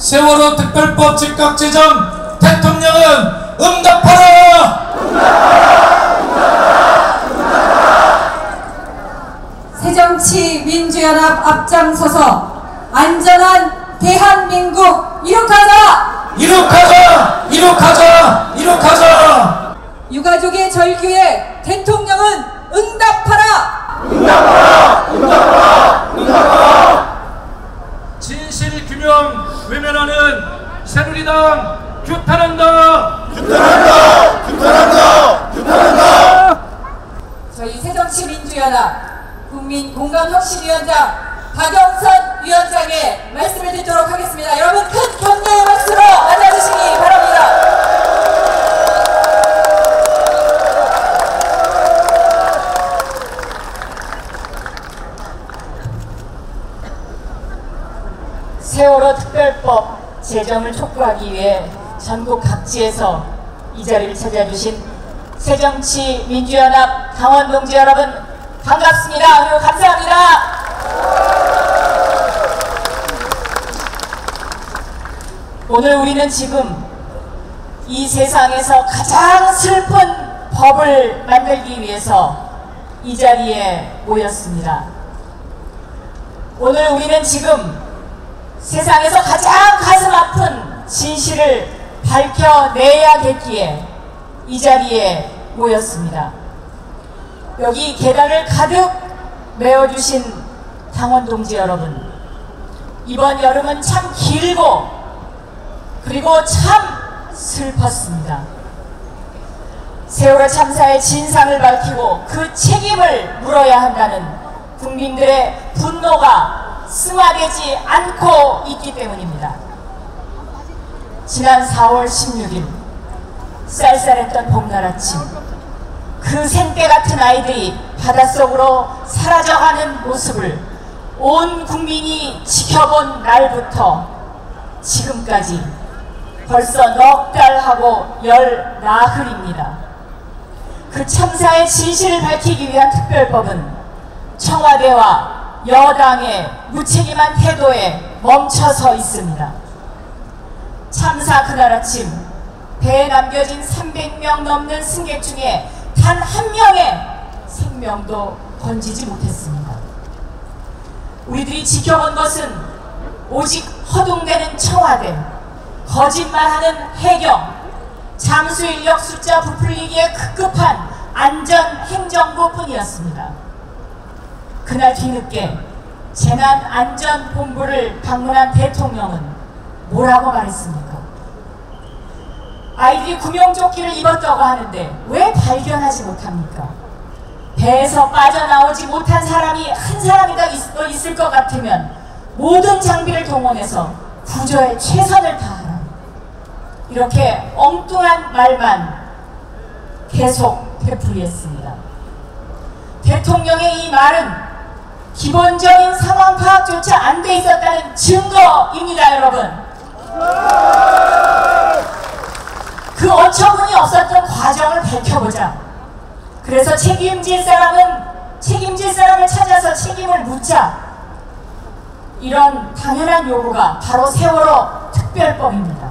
세월호 특별법 즉각 제정 대통령은 응답하라! 새정치민주연합 앞장서서 안전한 대한민국 이룩하자! 이룩하자! 이룩하자! 이룩하자! 유가족의 절규에 대통령은 응답하라! 응답하라! 응답하라! 응답하라! 진실규명 외면하는 새누리당 규탄한다! 규탄한다! 규탄한다! 규탄한다! 저희 새정치민주연합 국민공감혁신위원장 박영선 위원장의 말씀을 듣도록 하겠습니다. 여러분 큰 격려의 박수로 맞아주시기 바랍니다. 세월호 특별법 제정을 촉구하기 위해 전국 각지에서 이 자리를 찾아주신 새정치민주연합 당원동지 여러분 반갑습니다. 그리고 감사합니다. 오늘 우리는 지금 이 세상에서 가장 슬픈 법을 만들기 위해서 이 자리에 모였습니다. 오늘 우리는 지금 세상에서 가장 가슴 아픈 진실을 밝혀내야겠기에 이 자리에 모였습니다. 여기 계단을 가득 메워주신 당원동지 여러분, 이번 여름은 참 길고 그리고 참 슬펐습니다. 세월호 참사의 진상을 밝히고 그 책임을 물어야 한다는 국민들의 분노가 승화되지 않고 있기 때문입니다. 지난 4월 16일 쌀쌀했던 봄날 아침, 그 생떼 같은 아이들이 바닷속으로 사라져가는 모습을 온 국민이 지켜본 날부터 지금까지 벌써 넉 달하고 열 나흘입니다. 그 참사의 진실을 밝히기 위한 특별법은 청와대와 여당의 무책임한 태도에 멈춰서 있습니다. 참사 그날 아침 배에 남겨진 300명 넘는 승객 중에 단 한 명의 생명도 건지지 못했습니다. 우리들이 지켜본 것은 오직 허둥대는 청와대, 거짓말하는 해경, 잠수인력 숫자 부풀리기에 급급한 안전행정부뿐이었습니다. 그날 뒤늦게 재난안전본부를 방문한 대통령은 뭐라고 말했습니까? 아이들이 구명조끼를 입었다고 하는데 왜 발견하지 못합니까? 배에서 빠져나오지 못한 사람이 한 사람이라도 있을 것 같으면 모든 장비를 동원해서 구조에 최선을 다하라. 이렇게 엉뚱한 말만 계속 되풀이했습니다. 대통령의 이 말은 기본적인 상황 파악조차 안 돼 있었다는 증거입니다, 여러분. 그 어처구니 없었던 과정을 밝혀보자. 그래서 책임질 사람을 찾아서 책임을 묻자. 이런 당연한 요구가 바로 세월호 특별법입니다.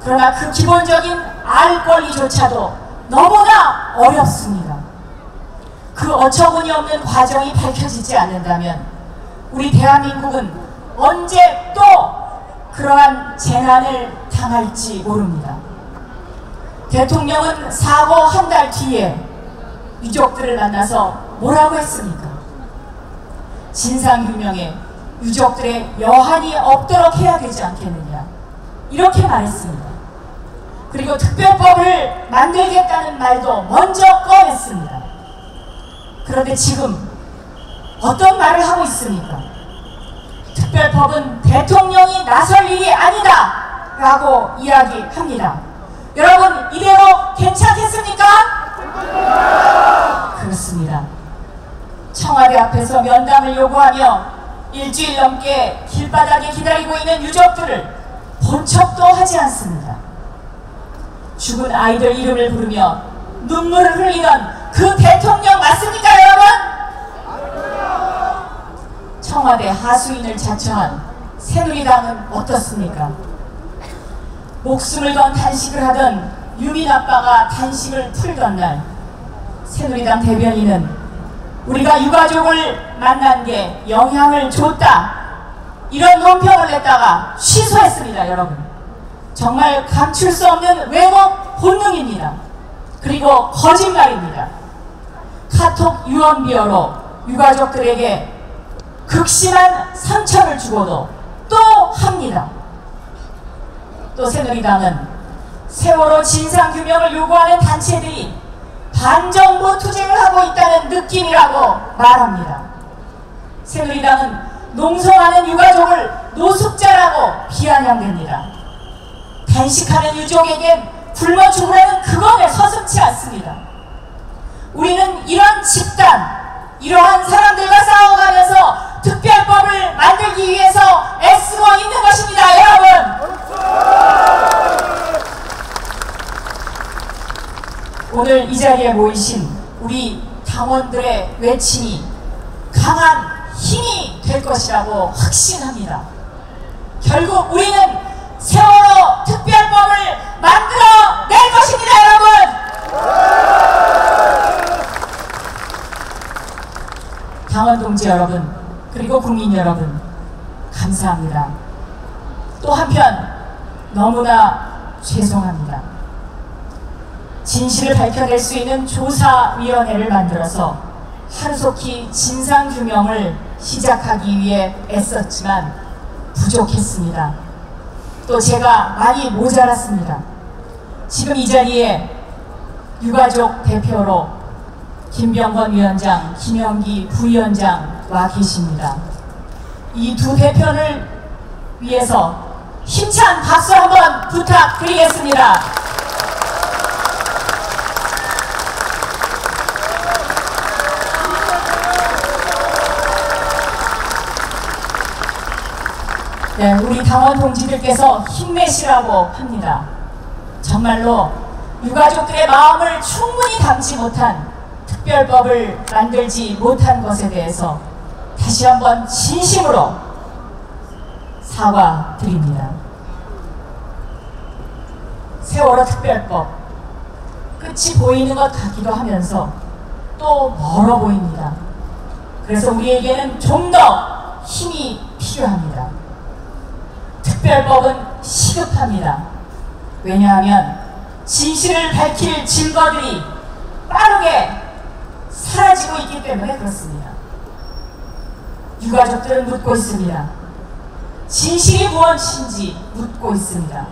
그러나 그 기본적인 알 권리조차도 너무나 어렵습니다. 그 어처구니 없는 과정이 밝혀지지 않는다면 우리 대한민국은 언제 또 그러한 재난을 당할지 모릅니다. 대통령은 사고 한 달 뒤에 유족들을 만나서 뭐라고 했습니까? 진상규명에 유족들의 여한이 없도록 해야 되지 않겠느냐, 이렇게 말했습니다. 그리고 특별법을 만들겠다는 말도 먼저 꺼냈습니다. 그런데 지금 어떤 말을 하고 있습니까? 특별법은 대통령이 나설 일이 아니다 라고 이야기합니다. 여러분, 이대로 괜찮겠습니까? 그렇습니다. 청와대 앞에서 면담을 요구하며 일주일 넘게 길바닥에 기다리고 있는 유족들을 본 척도 하지 않습니다. 죽은 아이들 이름을 부르며 눈물을 흘리던 그 대통령 맞습니까, 여러분? 청와대 하수인을 자처한 새누리당은 어떻습니까? 목숨을 건 단식을 하던 유민 아빠가 단식을 풀던 날, 새누리당 대변인은 우리가 유가족을 만난 게 영향을 줬다, 이런 논평을 냈다가 취소했습니다. 여러분, 정말 감출 수 없는 왜곡 본능입니다. 그리고 거짓말입니다. 카톡 유언비어로 유가족들에게 극심한 상처를 주고도 또 합니다. 또 새누리당은 세월호 진상규명을 요구하는 단체들이 반정부 투쟁을 하고 있다는 느낌이라고 말합니다. 새누리당은 농성하는 유가족을 노숙자라고 비아냥댑니다. 단식하는 유족에겐 굶어 죽으라는 그것에 서슴지 않습니다. 우리는 이런 집단, 이러한 사람들과 싸워가면서 특별법을 만들기 위해서 애쓰고 있는 것입니다. 여러분, 오늘 이 자리에 모이신 우리 당원들의 외침이 강한 힘이 될 것이라고 확신합니다. 결국 우리는 세월호 특별법을 만들어낼 것입니다. 여러분, 당원 동지 여러분, 그리고 국민 여러분, 감사합니다. 또 한편 너무나 죄송합니다. 진실을 밝혀낼 수 있는 조사위원회를 만들어서 하루속히 진상규명을 시작하기 위해 애썼지만 부족했습니다. 또 제가 많이 모자랐습니다. 지금 이 자리에 유가족 대표로 김병건 위원장, 김영기 부위원장 와 계십니다. 이 두 대표를 위해서 힘찬 박수 한번 부탁드리겠습니다. 네, 우리 당원 동지들께서 힘내시라고 합니다. 정말로 유가족들의 마음을 충분히 담지 못한 특별법을 만들지 못한 것에 대해서 다시 한번 진심으로 사과드립니다. 세월호 특별법, 끝이 보이는 것 같기도 하면서 또 멀어 보입니다. 그래서 우리에게는 좀 더 힘이 필요합니다. 특별법은 시급합니다. 왜냐하면 진실을 밝힐 증거들이 빠르게 사라지고 있기 때문에 그렇습니다. 유가족들은 묻고 있습니다. 진실이 무엇인지 묻고 있습니다.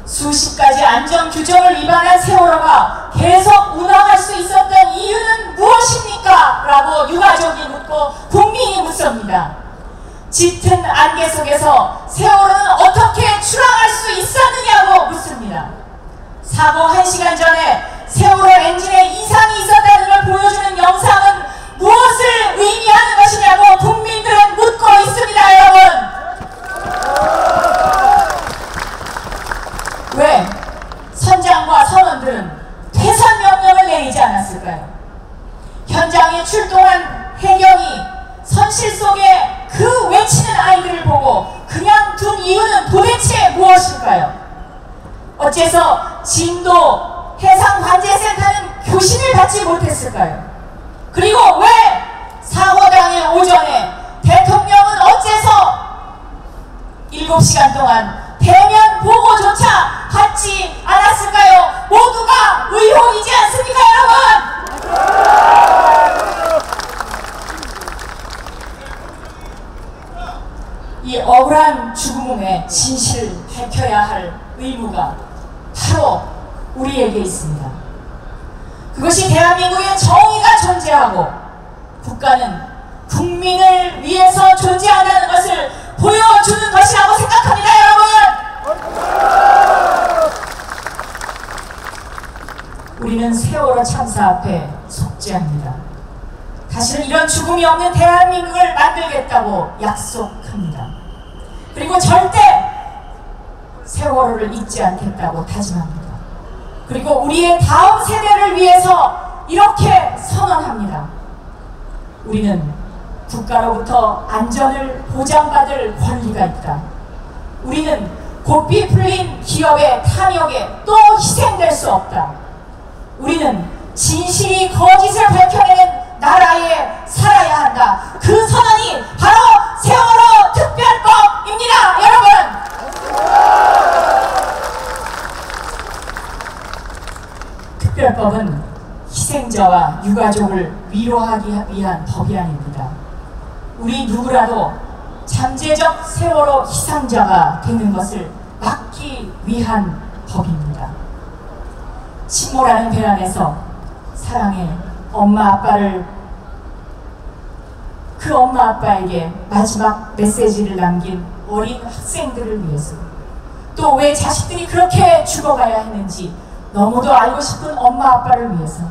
수십 가지 안전규정을 위반한 세월호가 계속 운항할 수 있었던 이유는 무엇입니까? 라고 유가족이 묻고 국민이 묻습니다. 짙은 안개 속에서 세월호는 어떻게 출항할 수 있었느냐고 묻습니다. 사고 1시간 전에 세월호 엔진에 이상이 있었다는 걸 보여주는 영상은 무엇을 의미하는 것이냐고 국민들은 묻고 있습니다. 여러분, 왜 선장과 선원들은 퇴선 명령을 내리지 않았을까요? 현장에 출동한 해경이 선실 속에 그 외치는 아이들을 보고 그냥 둔 이유는 도대체 무엇일까요? 어째서 진도 해상관제센터는 교신을 받지 못했을까요? 그리고 왜 사고 당일 오전에 대통령은 어째서 7시간 동안 대면 보고조차 받지 않았을까요? 모두가 의혹이지 않습니까, 여러분? 이 억울한 죽음의 진실을 밝혀야 할 의무가 바로 우리에게 있습니다. 그것이 대한민국의 정의가 존재하고 국가는 국민을 위해서 존재한다는 것을 보여주는 것이라고 생각합니다, 여러분! 우리는 세월호 참사 앞에 속죄합니다. 다시는 이런 죽음이 없는 대한민국을 만들겠다고 약속합니다. 그리고 절대 세월호를 잊지 않겠다고 다짐합니다. 그리고 우리의 다음 세대를 위해서 이렇게 선언합니다. 우리는 국가로부터 안전을 보장받을 권리가 있다. 우리는 고삐 풀린 기업의 탐욕에 또 희생될 수 없다. 우리는 진실이 거짓을 밝혀내는 나라에 살아야 한다. 그 선언이 바로 세월호 특별법입니다, 여러분! 특별법은 희생자와 유가족을 위로하기 위한 법이 아닙니다. 우리 누구라도 잠재적 세월호 희생자가 되는 것을 막기 위한 법입니다. 침몰하는 배 안에서 사랑해 엄마 아빠를 그 엄마 아빠에게 마지막 메시지를 남긴 어린 학생들을 위해서, 또 왜 자식들이 그렇게 죽어가야 했는지 너무도 알고 싶은 엄마 아빠를 위해서,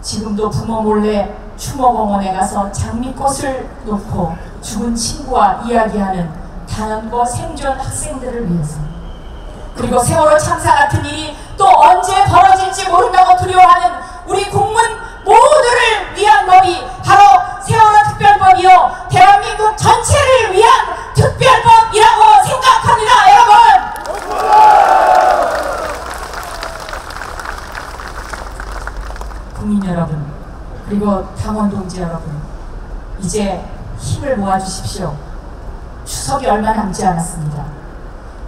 지금도 부모 몰래 추모공원에 가서 장미꽃을 놓고 죽은 친구와 이야기하는 단원고 생존 학생들을 위해서, 그리고 세월호 참사 같은 일이 또 언제 벌어질지 모른다고 두려워하는 우리 국민 모두를 위한 법이 바로 세월호 특별법이요, 대한민국 전체를 위한 특별법이라고 생각합니다, 여러분! 국민 여러분, 그리고 당원 동지 여러분, 이제 힘을 모아주십시오. 추석이 얼마 남지 않았습니다.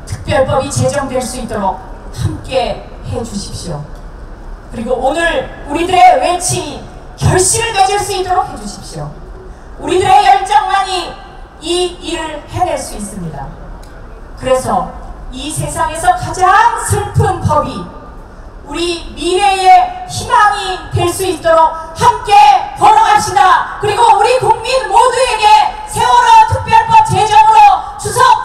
특별법이 제정될 수 있도록 함께 해주십시오. 그리고 오늘 우리들의 외침이 결실을 맺을 수 있도록 해주십시오. 우리들의 열정만이 이 일을 해낼 수 있습니다. 그래서 이 세상에서 가장 슬픈 법이 우리 미래의 희망이 될 수 있도록 함께 걸어갑시다. 그리고 우리 국민 모두에게 세월호 특별법 제정으로 추석